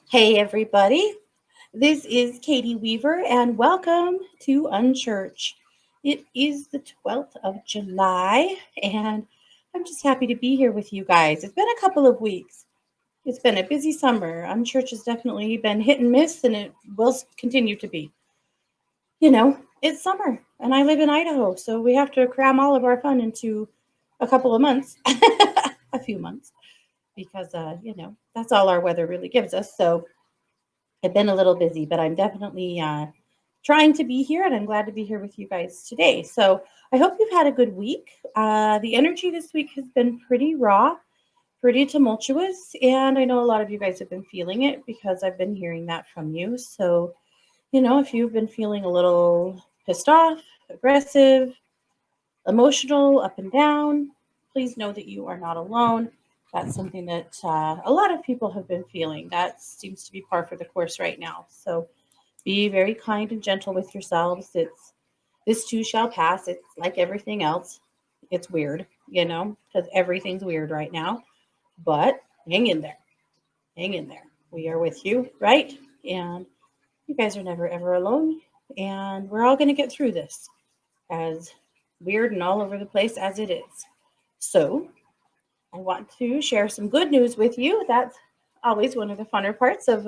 Hey, everybody. This is Katie Weaver, and welcome to Unchurch. It is the 12th of July, and I'm just happy to be here with you guys. It's been a couple of weeks. It's been a busy summer. Unchurch has definitely been hit and miss, and it will continue to be. It's summer, and I live in Idaho, so we have to cram all of our fun into a couple of months, a few months, because, that's all our weather really gives us. So, I've been a little busy, but I'm definitely trying to be here, and I'm glad to be here with you guys today. So I hope you've had a good week. The energy this week has been pretty raw, pretty tumultuous, and I know a lot of you guys have been feeling it because I've been hearing that from you. So, if you've been feeling a little pissed off, aggressive, emotional, up and down, please know that you are not alone. That's something that a lot of people have been feeling. That seems to be par for the course right now. So be very kind and gentle with yourselves. This too shall pass. It's like everything else. It's weird, because everything's weird right now. But hang in there. Hang in there. We are with you, right? And you guys are never ever alone. And we're all going to get through this, as weird and all over the place as it is. So, I want to share some good news with you. That's always one of the funner parts of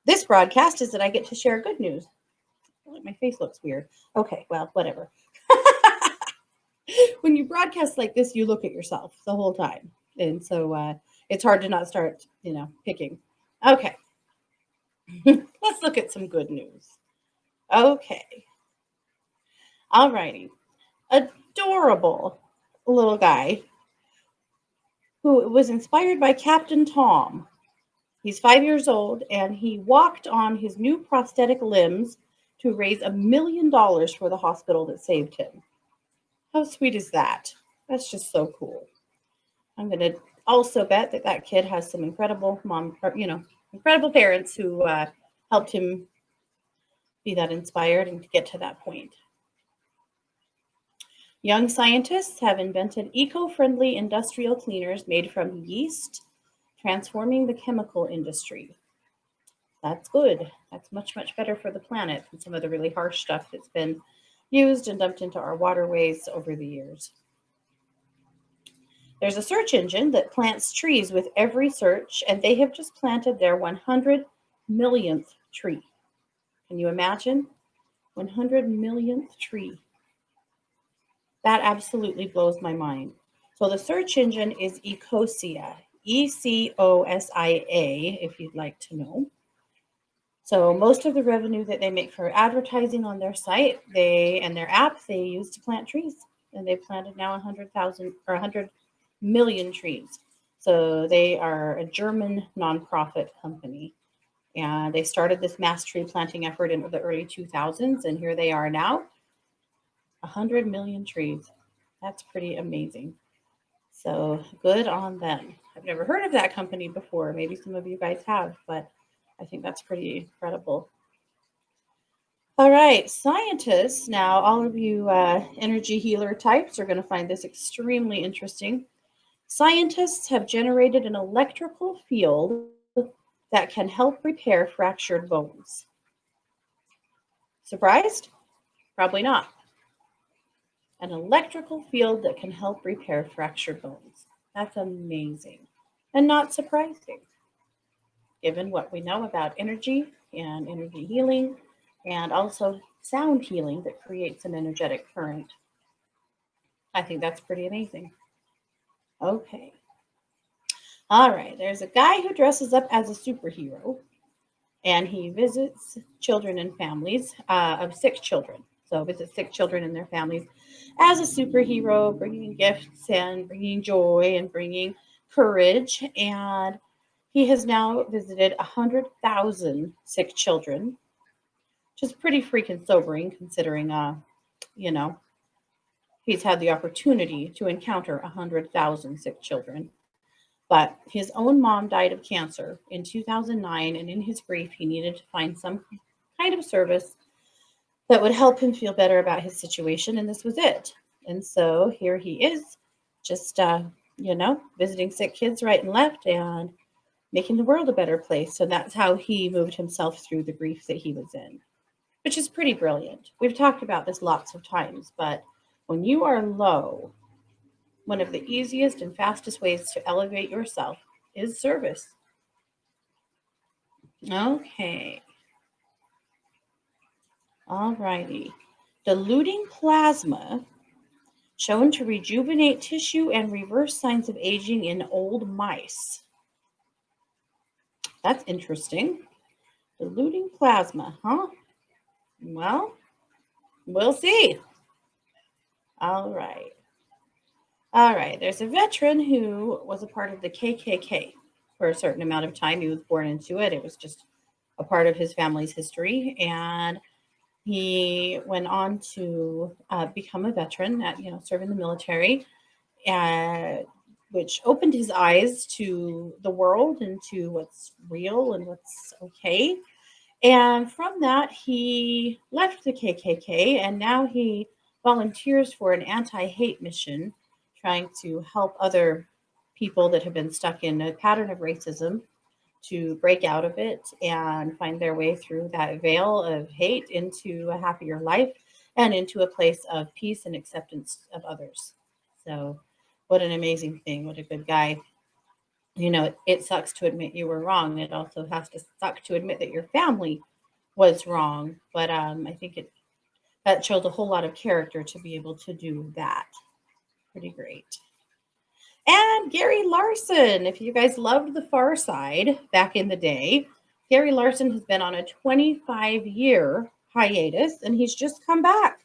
this broadcast, is that I get to share good news. My face looks weird. Okay, well, whatever. When you broadcast like this, you look at yourself the whole time. And so it's hard to not start, picking. Okay, let's look at some good news. Okay, all righty. Adorable little guy who was inspired by Captain Tom. He's 5 years old, and he walked on his new prosthetic limbs to raise $1 million for the hospital that saved him. How sweet is that? That's just so cool. I'm going to also bet that that kid has some incredible incredible parents who helped him be that inspired and to get to that point. Young scientists have invented eco-friendly industrial cleaners made from yeast, transforming the chemical industry. That's good. That's much, much better for the planet than some of the really harsh stuff that's been used and dumped into our waterways over the years. There's a search engine that plants trees with every search, and they have just planted their 100 millionth tree. Can you imagine? 100 millionth tree. That absolutely blows my mind. So the search engine is Ecosia, Ecosia, if you'd like to know. So most of the revenue that they make for advertising on their site, and their app, they use to plant trees. And they've planted now 100,000 or 100 million trees. So they are a German nonprofit company. And they started this mass tree planting effort in the early 2000s, and here they are now, 100 million trees. That's pretty amazing. So good on them. I've never heard of that company before. Maybe some of you guys have, but I think that's pretty incredible. All right, scientists. Now, all of you energy healer types are going to find this extremely interesting. Scientists have generated an electrical field that can help repair fractured bones. Surprised? Probably not. An electrical field that can help repair fractured bones. That's amazing and not surprising, given what we know about energy and energy healing, and also sound healing that creates an energetic current. I think that's pretty amazing. Okay. All right. There's a guy who dresses up as a superhero, and he visits children and families of sick children. So visits sick children and their families as a superhero, bringing gifts and bringing joy and bringing courage. And he has now visited 100,000 sick children, which is pretty freaking sobering considering, he's had the opportunity to encounter 100,000 sick children. But his own mom died of cancer in 2009, and in his grief, he needed to find some kind of service that would help him feel better about his situation, and this was it. And so here he is, just, visiting sick kids right and left, and making the world a better place. So that's how he moved himself through the grief that he was in, which is pretty brilliant. We've talked about this lots of times, but when you are low, one of the easiest and fastest ways to elevate yourself is service. Okay, all righty. Diluting plasma shown to rejuvenate tissue and reverse signs of aging in old mice. That's interesting. Diluting plasma, huh? Well, we'll see. All right. All right. There's a veteran who was a part of the KKK for a certain amount of time. He was born into it. It was just a part of his family's history. And he went on to become a veteran at, serve in the military, uh, which opened his eyes to the world and to what's real and what's okay. And from that, he left the KKK and now he volunteers for an anti hate mission, trying to help other people that have been stuck in a pattern of racism to break out of it and find their way through that veil of hate into a happier life and into a place of peace and acceptance of others. So, what an amazing thing. What a good guy. It sucks to admit you were wrong. It also has to suck to admit that your family was wrong. But I think that showed a whole lot of character to be able to do that. Pretty great. And Gary Larson, if you guys loved The Far Side back in the day, Gary Larson has been on a 25-year hiatus and he's just come back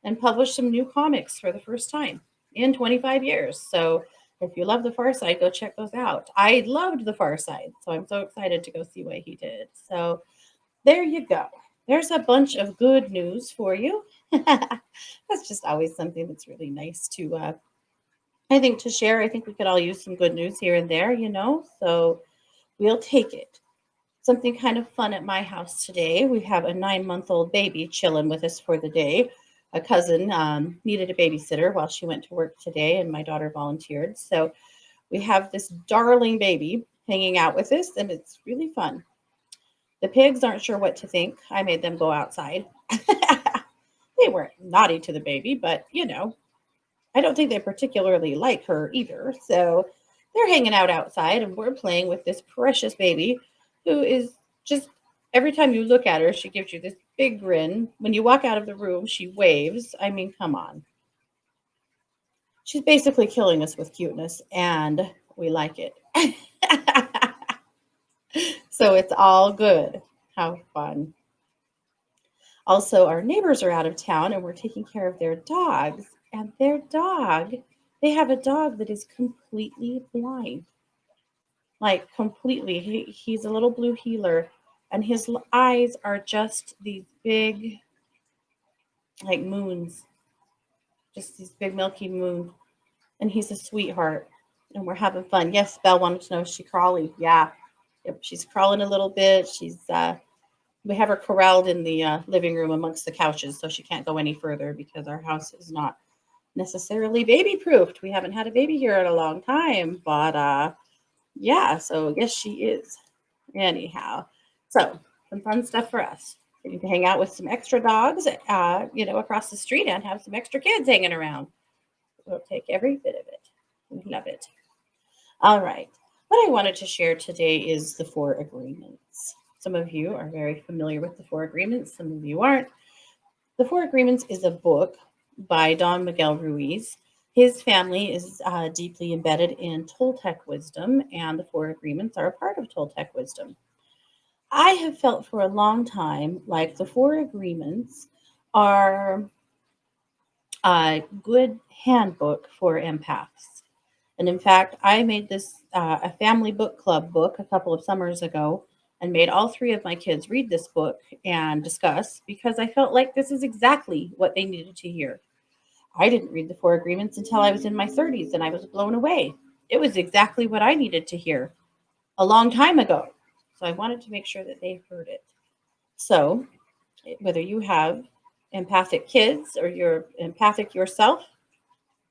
and published some new comics for the first time in 25 years. So if you love The Far Side, go check those out. I loved The Far Side, so I'm so excited to go see what he did. So there you go. There's a bunch of good news for you. That's just always something that's really nice to, I think, to share. I think we could all use some good news here and there. So we'll take it. Something kind of fun at my house today. We have a 9-month-old baby chilling with us for the day. A cousin needed a babysitter while she went to work today, and my daughter volunteered. So we have this darling baby hanging out with us, and it's really fun. The pigs aren't sure what to think. I made them go outside. They weren't naughty to the baby, but I don't think they particularly like her either. So they're hanging out outside and we're playing with this precious baby who is just, every time you look at her, she gives you this big grin. When you walk out of the room, she waves. I mean, come on. She's basically killing us with cuteness and we like it. So it's all good. How fun. Also, our neighbors are out of town and we're taking care of their dogs. And their dog, they have a dog that is completely blind. Like, completely. He's a little blue heeler, and his eyes are just these big, like moons, just these big milky moon. And he's a sweetheart. And we're having fun. Yes, Belle wanted to know, is she crawling? Yeah. Yep, she's crawling a little bit. We have her corralled in the living room amongst the couches, so she can't go any further because our house is not necessarily baby proofed. We haven't had a baby here in a long time, but yeah, so yes, she is. Anyhow, so some fun stuff for us. We need to hang out with some extra dogs, across the street and have some extra kids hanging around. We'll take every bit of it. We love it. All right. What I wanted to share today is the Four Agreements. Some of you are very familiar with the Four Agreements. Some of you aren't. The Four Agreements is a book by Don Miguel Ruiz. His family is deeply embedded in Toltec wisdom, and the Four Agreements are a part of Toltec wisdom. I have felt for a long time like the Four Agreements are a good handbook for empaths. And in fact, I made this a family book club book a couple of summers ago and made all three of my kids read this book and discuss because I felt like this is exactly what they needed to hear. I didn't read the Four Agreements until I was in my 30s and I was blown away. It was exactly what I needed to hear a long time ago. So I wanted to make sure that they heard it. So whether you have empathic kids or you're empathic yourself,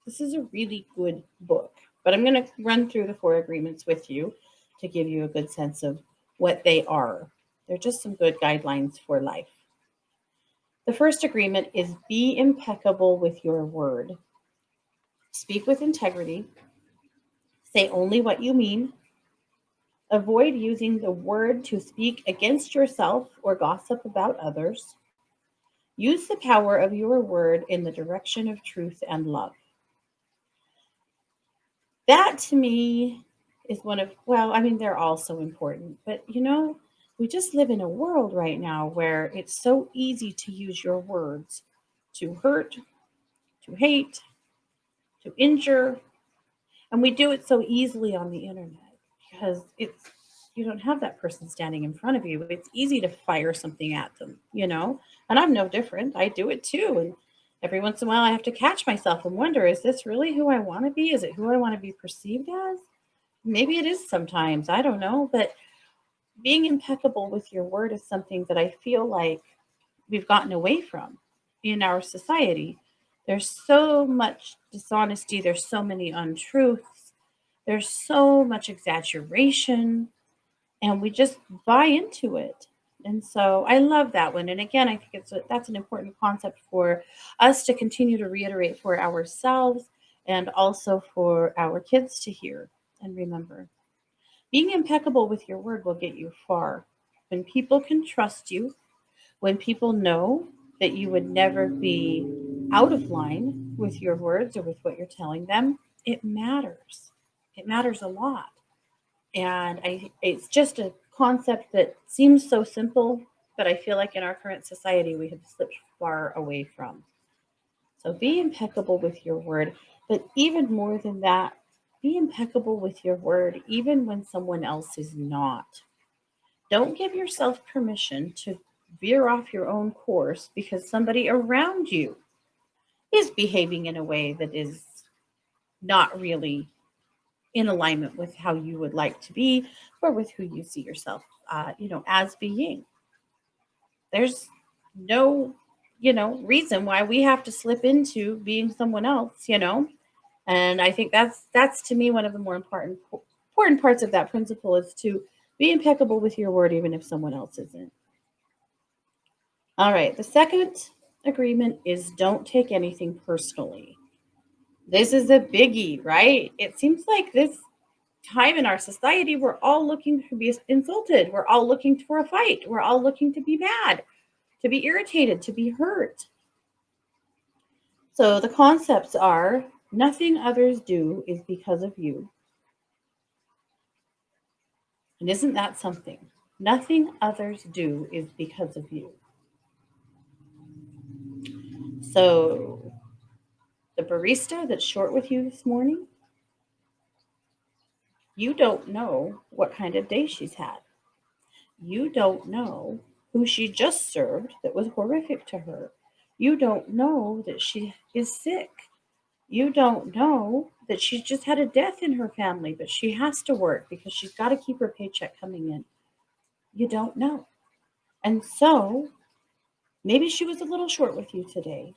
this is a really good book. But I'm going to run through the Four Agreements with you to give you a good sense of what they are. They're just some good guidelines for life. The first agreement is be impeccable with your word. Speak with integrity. Say only what you mean. Avoid using the word to speak against yourself or gossip about others. Use the power of your word in the direction of truth and love. That to me is one of, well, I mean, they're all so important, but we just live in a world right now where it's so easy to use your words to hurt, to hate, to injure, and we do it so easily on the internet because you don't have that person standing in front of you. It's easy to fire something at them. And I'm no different. I do it too. And every once in a while I have to catch myself and wonder, is this really who I want to be? Is it who I want to be perceived as? Maybe it is sometimes. I don't know. But being impeccable with your word is something that I feel like we've gotten away from in our society. There's so much dishonesty. There's so many untruths. There's so much exaggeration, and we just buy into it. And so I love that one. And again, I think that's an important concept for us to continue to reiterate for ourselves and also for our kids to hear and remember. Being impeccable with your word will get you far. When people can trust you, when people know that you would never be out of line with your words or with what you're telling them, it matters. It matters a lot. And it's just a concept that seems so simple, but I feel like in our current society we have slipped far away from. So be impeccable with your word. But even more than that, be impeccable with your word, even when someone else is not. Don't give yourself permission to veer off your own course because somebody around you is behaving in a way that is not really in alignment with how you would like to be or with who you see yourself, as being. There's no, reason why we have to slip into being someone else. And I think that's to me one of the more important parts of that principle is to be impeccable with your word, even if someone else isn't. All right. The second agreement is don't take anything personally. This is a biggie, right? It seems like this time in our society, we're all looking to be insulted. We're all looking for a fight. We're all looking to be mad, to be irritated, to be hurt. So the concepts are nothing others do is because of you. And isn't that something? Nothing others do is because of you. So the barista that's short with you this morning, you don't know what kind of day she's had. You don't know who she just served that was horrific to her. You don't know that she is sick. You don't know that she's just had a death in her family, but she has to work because she's got to keep her paycheck coming in. You don't know. And so maybe she was a little short with you today.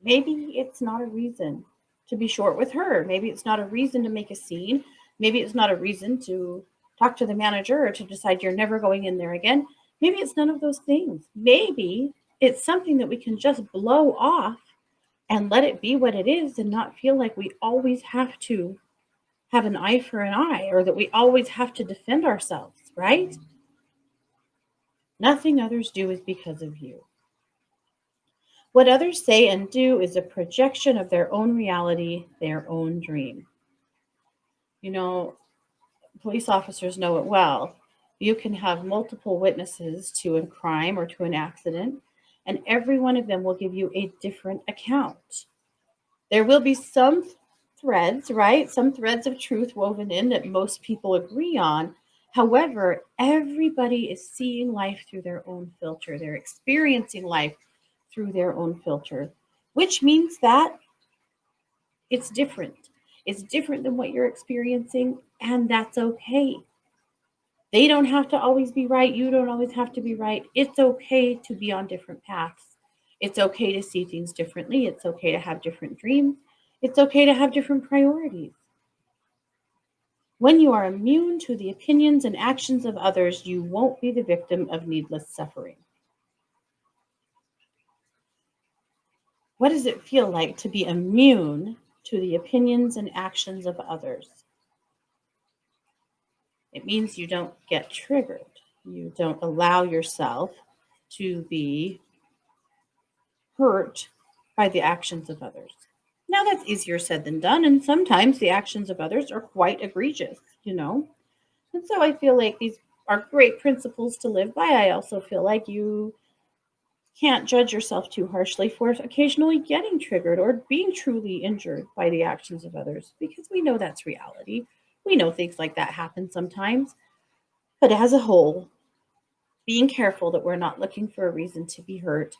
Maybe it's not a reason to be short with her. Maybe it's not a reason to make a scene. Maybe it's not a reason to talk to the manager or to decide you're never going in there again. Maybe it's none of those things. Maybe it's something that we can just blow off and let it be what it is and not feel like we always have to have an eye for an eye or that we always have to defend ourselves, right? Nothing others do is because of you. What others say and do is a projection of their own reality, their own dream. Police officers know it well. You can have multiple witnesses to a crime or to an accident, and every one of them will give you a different account. There will be some threads, right? Some threads of truth woven in that most people agree on. However, everybody is seeing life through their own filter. They're experiencing life through their own filter, which means that it's different. It's different than what you're experiencing, and that's okay. They don't have to always be right. You don't always have to be right. It's okay to be on different paths. It's okay to see things differently. It's okay to have different dreams. It's okay to have different priorities. When you are immune to the opinions and actions of others, you won't be the victim of needless suffering. What does it feel like to be immune to the opinions and actions of others? It means you don't get triggered. You don't allow yourself to be hurt by the actions of others. Now, that's easier said than done. And sometimes the actions of others are quite egregious. And so I feel like these are great principles to live by. I also feel like you can't judge yourself too harshly for occasionally getting triggered or being truly injured by the actions of others because we know that's reality. We know things like that happen sometimes. But as a whole, being careful that we're not looking for a reason to be hurt,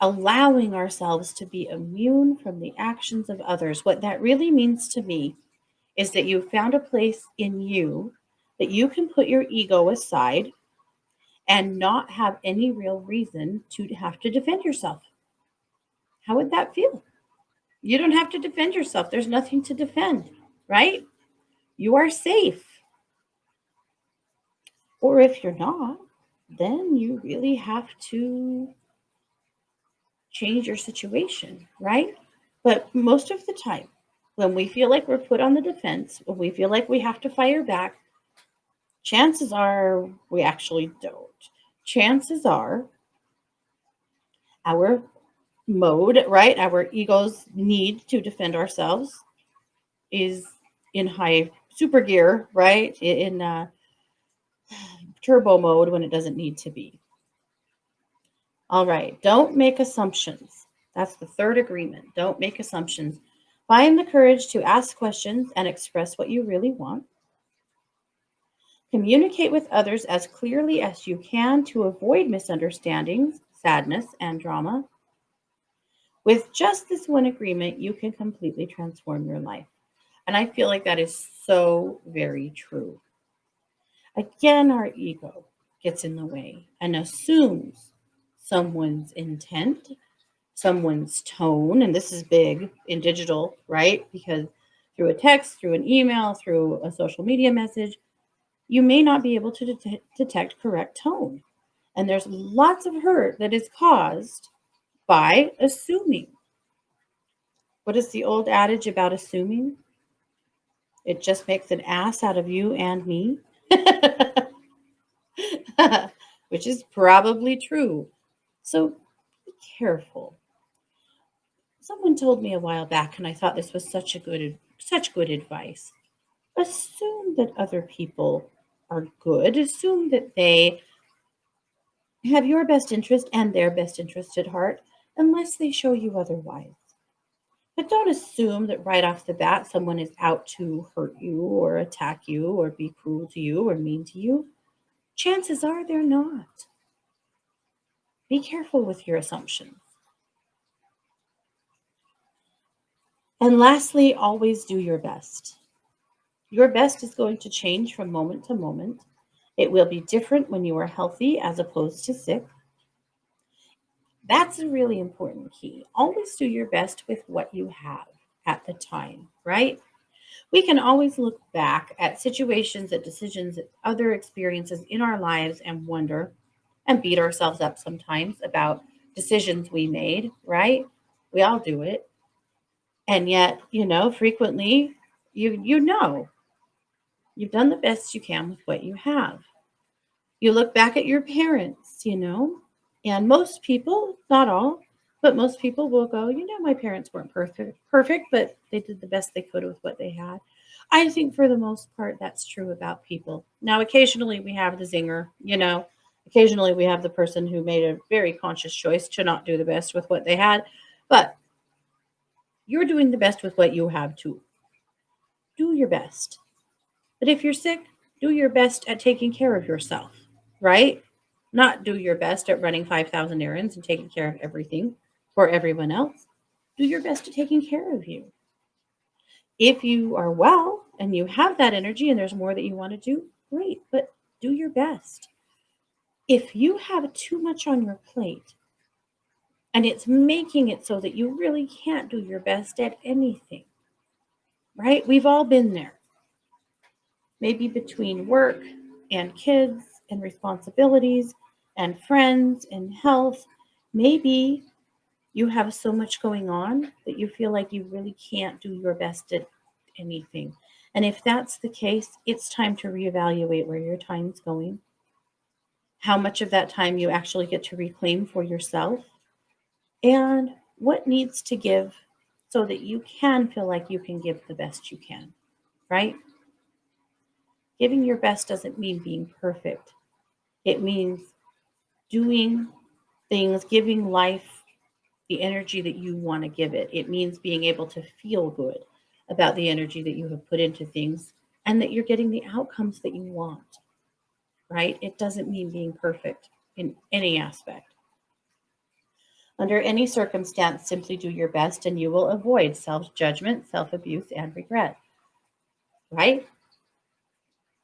allowing ourselves to be immune from the actions of others. What that really means to me is that you've found a place in you that you can put your ego aside and not have any real reason to have to defend yourself. How would that feel? You don't have to defend yourself. There's nothing to defend, right? You are safe. Or if you're not, then you really have to change your situation, right? But most of the time, when we feel like we're put on the defense, when we feel like we have to fire back, chances are we actually don't. Chances are our mode, right? Our ego's need to defend ourselves is in high super gear, right? In turbo mode when it doesn't need to be. All right, don't make assumptions. That's the third agreement. Don't make assumptions. Find the courage to ask questions and express what you really want. Communicate with others as clearly as you can to avoid misunderstandings, sadness, and drama. With just this one agreement, you can completely transform your life. And I feel like that is so very true. Again, our ego gets in the way and assumes someone's intent, someone's tone, and this is big in digital, right? Because through a text, through an email, through a social media message, you may not be able to detect correct tone. And there's lots of hurt that is caused by assuming. What is the old adage about assuming? It just makes an ass out of you and me, which is probably true. So be careful. Someone told me a while back, and I thought this was such good advice. Assume that other people are good. Assume that they have your best interest and their best interest at heart, unless they show you otherwise. But don't assume that right off the bat someone is out to hurt you or attack you or be cruel to you or mean to you. Chances are they're not. Be careful with your assumptions. And lastly, always do your best. Your best is going to change from moment to moment. It will be different when you are healthy as opposed to sick. That's a really important key. Always do your best with what you have at the time, right? We can always look back at situations, at decisions, at other experiences in our lives and wonder and beat ourselves up sometimes about decisions we made, right? We all do it. And yet, frequently you know you've done the best you can with what you have. You look back at your parents, and most people, not all, but most people will go, my parents weren't perfect, but they did the best they could with what they had. I think for the most part, that's true about people. Now, occasionally we have the zinger. Occasionally we have the person who made a very conscious choice to not do the best with what they had, but you're doing the best with what you have too. Do your best. But if you're sick, do your best at taking care of yourself, right? Not do your best at running 5,000 errands and taking care of everything for everyone else. Do your best at taking care of you. If you are well and you have that energy and there's more that you want to do, great, but do your best. If you have too much on your plate and it's making it so that you really can't do your best at anything, right? We've all been there. maybe between work and kids and responsibilities and friends and health. Maybe you have so much going on that you feel like you really can't do your best at anything. And if that's the case, it's time to reevaluate where your time's going, how much of that time you actually get to reclaim for yourself, and what needs to give so that you can feel like you can give the best you can, right? Giving your best doesn't mean being perfect. It means doing things, giving life the energy that you want to give it. It means being able to feel good about the energy that you have put into things and that you're getting the outcomes that you want, right? It doesn't mean being perfect in any aspect. Under any circumstance, simply do your best and you will avoid self judgment, self abuse, and regret, right?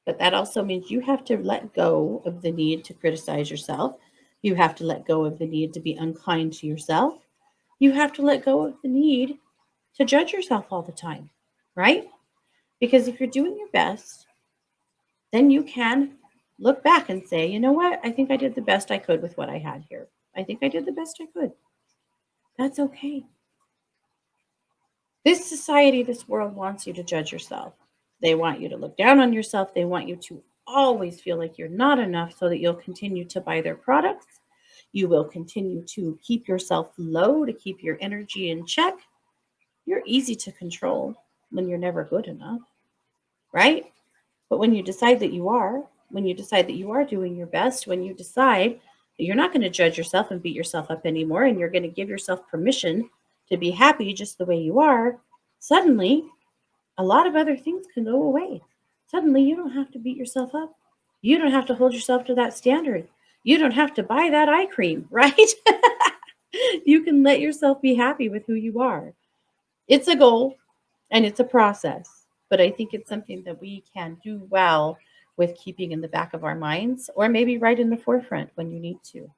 But that also means you have to let go of the need to criticize yourself. You have to let go of the need to be unkind to yourself. You have to let go of the need to judge yourself all the time, right? Because if you're doing your best, then you can look back and say, you know what? I think I did the best I could with what I had here. I think I did the best I could. That's okay. This society, this world wants you to judge yourself. They want you to look down on yourself. They want you to always feel like you're not enough so that you'll continue to buy their products. You will continue to keep yourself low to keep your energy in check. You're easy to control when you're never good enough, right? But when you decide that you are, when you decide that you are doing your best, when you decide that you're not going to judge yourself and beat yourself up anymore, and you're going to give yourself permission to be happy just the way you are, suddenly a lot of other things can go away. Suddenly you don't have to beat yourself up. You don't have to hold yourself to that standard. You don't have to buy that eye cream, right? You can let yourself be happy with who you are. It's a goal and it's a process, but I think it's something that we can do well with keeping in the back of our minds or maybe right in the forefront when you need to.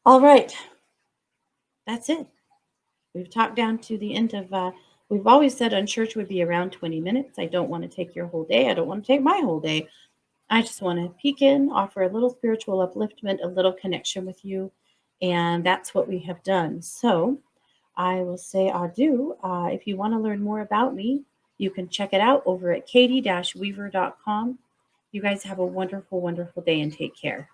All right, that's it. We've talked down to the end of, we've always said Unchurch would be around 20 minutes. I don't want to take your whole day. I don't want to take my whole day. I just want to peek in, offer a little spiritual upliftment, a little connection with you. And that's what we have done. So I will say adieu. If you want to learn more about me, you can check it out over at katie-weaver.com. You guys have a wonderful, wonderful day and take care.